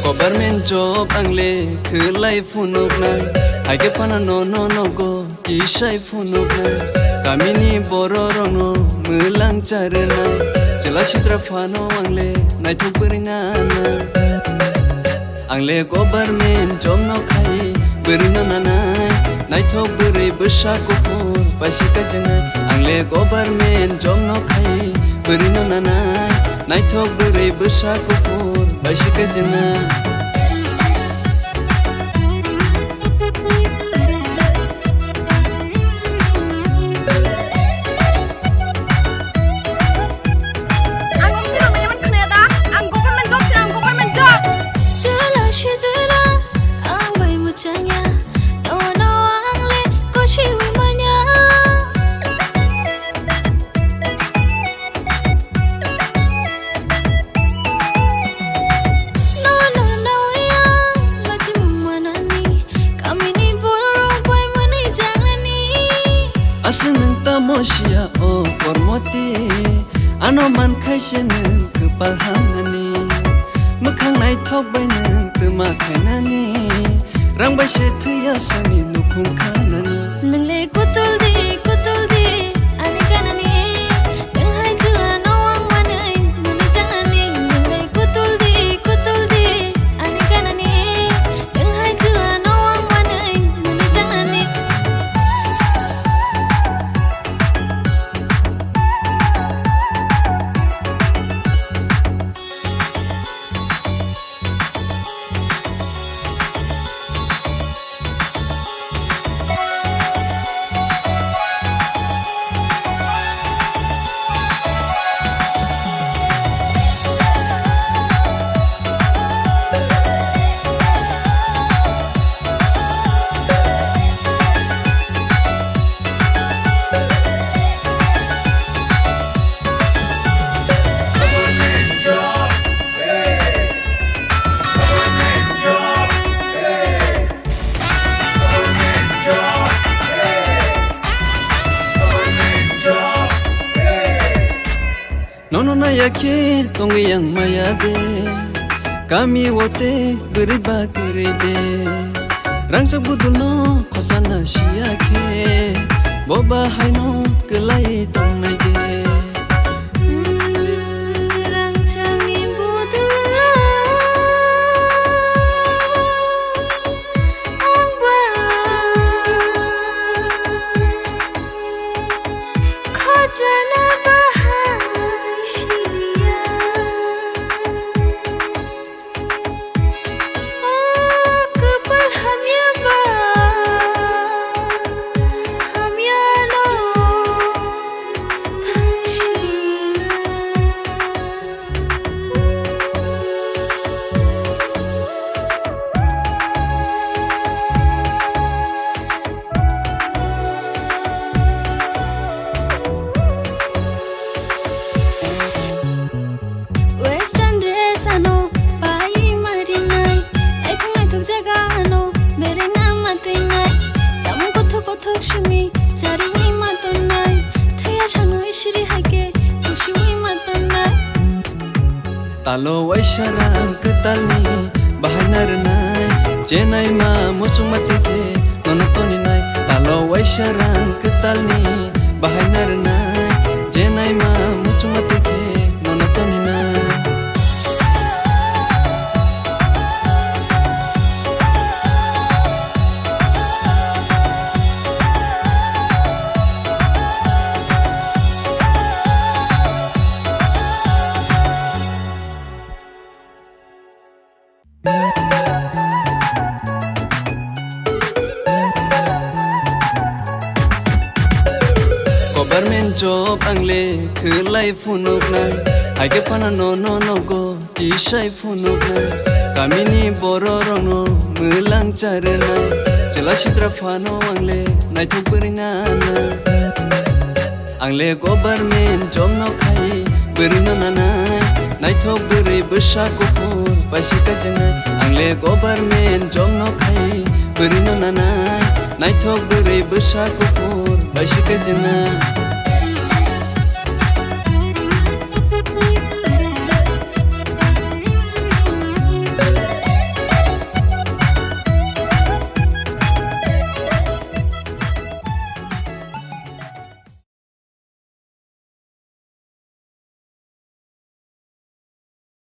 Government job angle khulai phunuk nai haike phana no go kishai phunuk nai kamini boro rono mulang charnai jela sitra phano angle nai thukburina angle government job no khai burina nanai nai thukburi busha kupur pasika jangai angle government job no khai burina nanai nai thukburi busha kupur pasika jangai Aseneng tamosia o kormoti ano man khaisheneng kepalhamnani mekhang nai thok baineng tuma khainani rangbai se thuya sani nukhung khanani nangle kutul di ani kanani deng hai jua nawang manai nuni janani nangle kutul di ani kanani deng hai jua nawang manai nuni janani Nono na yake tongi yang mayade kami wote beriba kerede rangsa budulno khosana siake boba haino kelai tong naide Shimi cari wi matonai thaya shanu ishri hake kushi wi matonai talo waisharan ketalni bahanar nai jenai ma musumatike nonatoni nai talo waisharan ketalni bahanar nai jenai ma musumatike nonatoni nai Government job angle khulai phunuk nai haike phana no go kishai phunuk nai kamini boro rono mulang charnai jela sitra phano angle nai thukburina angle government job no khai burina nanai nai thukburi busha kupur pasika jangai angle government job no khai burina nanai nai thukburi busha kupur pasika jangai